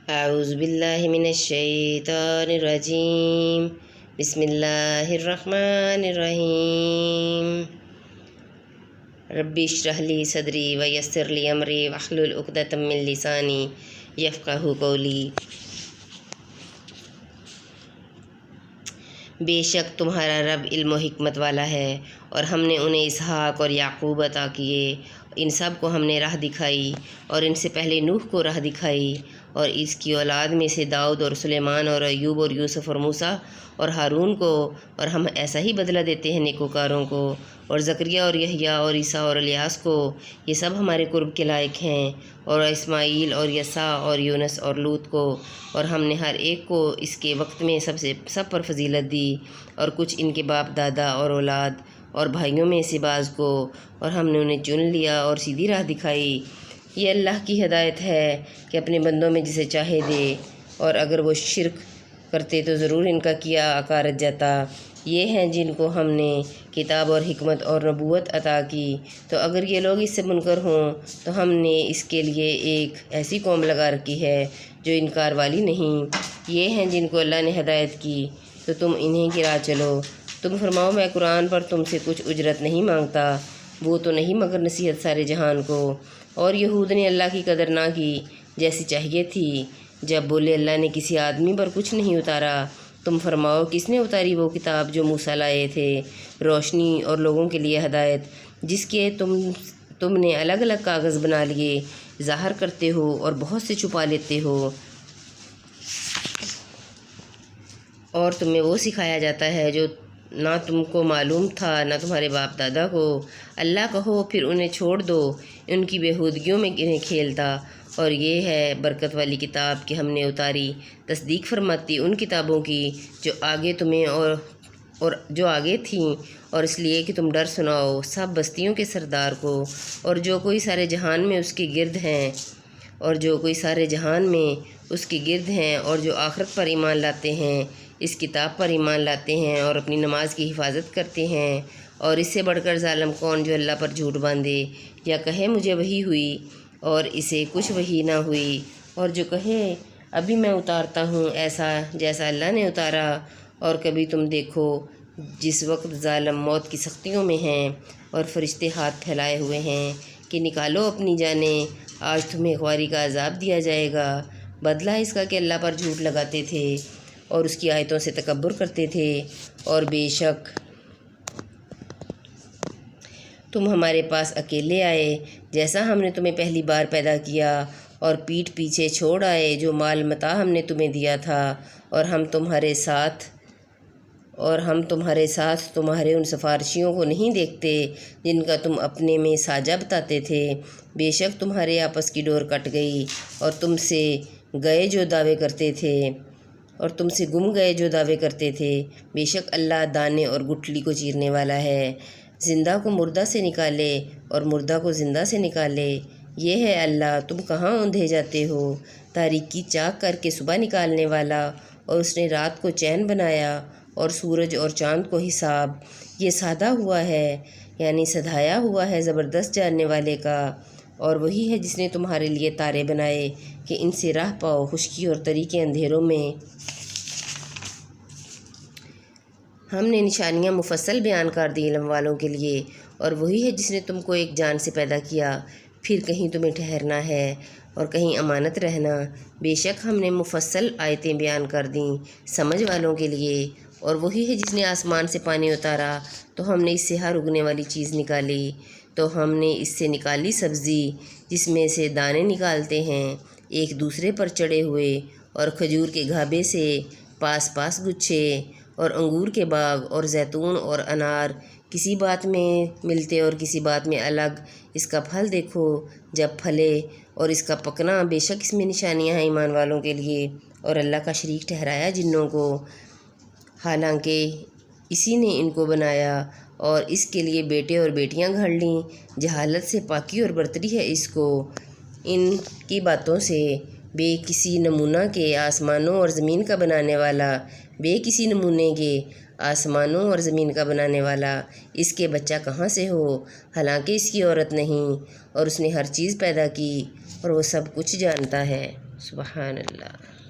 اعوذ باللہ من الشیطان الرجیم بسم اللہ الرحمن الرحیم رب اشرح لی صدری ویسر لی امری واحلل عقدۃ من لسانی یفقہوا قولی۔ بے شک تمہارا رب علم و حکمت والا ہے، اور ہم نے انہیں اسحاق اور یعقوب عطا کیے، ان سب کو ہم نے راہ دکھائی، اور ان سے پہلے نوح کو راہ دکھائی، اور اس کی اولاد میں سے داؤد اور سلیمان اور ایوب اور یوسف اور موسیٰ اور ہارون کو، اور ہم ایسا ہی بدلہ دیتے ہیں نیکوکاروں کو، اور زکریا اور یحییٰ اور عیسیٰ اور الیاس کو، یہ سب ہمارے قرب کے لائق ہیں، اور اسماعیل اور یسع اور یونس اور لوط کو، اور ہم نے ہر ایک کو اس کے وقت میں سب پر فضیلت دی، اور کچھ ان کے باپ دادا اور اولاد اور بھائیوں میں سے بعض کو، اور ہم نے انہیں چن لیا اور سیدھی راہ دکھائی۔ یہ اللہ کی ہدایت ہے کہ اپنے بندوں میں جسے چاہے دے، اور اگر وہ شرک کرتے تو ضرور ان کا کیا اکارت جاتا۔ یہ ہیں جن کو ہم نے کتاب اور حکمت اور نبوت عطا کی، تو اگر یہ لوگ اس سے منکر ہوں تو ہم نے اس کے لیے ایک ایسی قوم لگا رکھی ہے جو انکار والی نہیں۔ یہ ہیں جن کو اللہ نے ہدایت کی، تو تم انہیں کی راہ چلو۔ تم فرماؤ میں قرآن پر تم سے کچھ اجرت نہیں مانگتا، وہ تو نہیں مگر نصیحت سارے جہان کو۔ اور یہود نے اللہ کی قدر نہ کی جیسی چاہیے تھی، جب بولے اللہ نے کسی آدمی پر کچھ نہیں اتارا۔ تم فرماؤ کس نے اتاری وہ کتاب جو موسیٰ لائے تھے، روشنی اور لوگوں کے لیے ہدایت، جس کے تم نے الگ الگ کاغذ بنا لیے، ظاہر کرتے ہو اور بہت سے چھپا لیتے ہو، اور تمہیں وہ سکھایا جاتا ہے جو نہ تم کو معلوم تھا نہ تمہارے باپ دادا کو۔ اللہ کہو پھر انہیں چھوڑ دو، ان کی بےہودگیوں میں انہیں کھیلتا۔ اور یہ ہے برکت والی کتاب کہ ہم نے اتاری، تصدیق فرماتی ان کتابوں کی جو آگے تمہیں اور جو آگے تھیں، اور اس لیے کہ تم ڈر سناؤ سب بستیوں کے سردار کو، اور جو کوئی سارے جہان میں اس کے گرد ہیں، اور جو آخرت پر ایمان لاتے ہیں، اس کتاب پر ایمان لاتے ہیں اور اپنی نماز کی حفاظت کرتے ہیں۔ اور اس سے بڑھ کر ظالم کون جو اللہ پر جھوٹ باندھے، یا کہے مجھے وحی ہوئی اور اسے کچھ وحی نہ ہوئی، اور جو کہے ابھی میں اتارتا ہوں ایسا جیسا اللہ نے اتارا۔ اور کبھی تم دیکھو جس وقت ظالم موت کی سختیوں میں ہیں اور فرشتے ہاتھ پھیلائے ہوئے ہیں کہ نکالو اپنی جانیں، آج تمہیں خواری کا عذاب دیا جائے گا، بدلہ اس کا کہ اللہ پر جھوٹ لگاتے تھے اور اس کی آیتوں سے تکبر کرتے تھے۔ اور بے شک تم ہمارے پاس اکیلے آئے جیسا ہم نے تمہیں پہلی بار پیدا کیا، اور پیٹھ پیچھے چھوڑ آئے جو مال متاع ہم نے تمہیں دیا تھا، اور ہم تمہارے ساتھ تمہارے ان سفارشیوں کو نہیں دیکھتے جن کا تم اپنے میں ساجہ بتاتے تھے۔ بے شک تمہارے آپس کی ڈور کٹ گئی، اور تم سے گم گئے جو دعوے کرتے تھے۔ بے شک اللہ دانے اور گٹھلی کو چیرنے والا ہے، زندہ کو مردہ سے نکالے اور مردہ کو زندہ سے نکالے۔ یہ ہے اللہ، تم کہاں اوندھے جاتے ہو؟ تاریکی چاک کر کے صبح نکالنے والا، اور اس نے رات کو چین بنایا اور سورج اور چاند کو حساب۔ یہ سادہ ہوا ہے، یعنی سدھایا ہوا ہے زبردست جاننے والے کا۔ اور وہی ہے جس نے تمہارے لیے تارے بنائے کہ ان سے راہ پاؤ خشکی اور تری کے اندھیروں میں۔ ہم نے نشانیاں مفصل بیان کر دی علم والوں کے لیے۔ اور وہی ہے جس نے تم کو ایک جان سے پیدا کیا، پھر کہیں تمہیں ٹھہرنا ہے اور کہیں امانت رہنا۔ بے شک ہم نے مفصل آیتیں بیان کر دیں سمجھ والوں کے لیے۔ اور وہی ہے جس نے آسمان سے پانی اتارا تو ہم نے اس سے ہر اگنے والی چیز نکالی، تو ہم نے اس سے نکالی سبزی جس میں سے دانے نکالتے ہیں ایک دوسرے پر چڑھے ہوئے، اور کھجور کے گھابے سے پاس پاس گچھے، اور انگور کے باغ اور زیتون اور انار، کسی بات میں ملتے اور کسی بات میں الگ۔ اس کا پھل دیکھو جب پھلے اور اس کا پکنا، بے شک اس میں نشانیاں ہیں ایمان والوں کے لیے۔ اور اللہ کا شریک ٹھہرایا جنوں کو، حالانکہ اسی نے ان کو بنایا، اور اس کے لیے بیٹے اور بیٹیاں گھڑ لیں۔ جہالت سے پاکی اور برتری ہے اس کو ان کی باتوں سے۔ بے کسی نمونہ کے آسمانوں اور زمین کا بنانے والا، بے کسی نمونے کے آسمانوں اور زمین کا بنانے والا اس کے بچہ کہاں سے ہو، حالانکہ اس کی عورت نہیں، اور اس نے ہر چیز پیدا کی اور وہ سب کچھ جانتا ہے۔ سبحان اللہ۔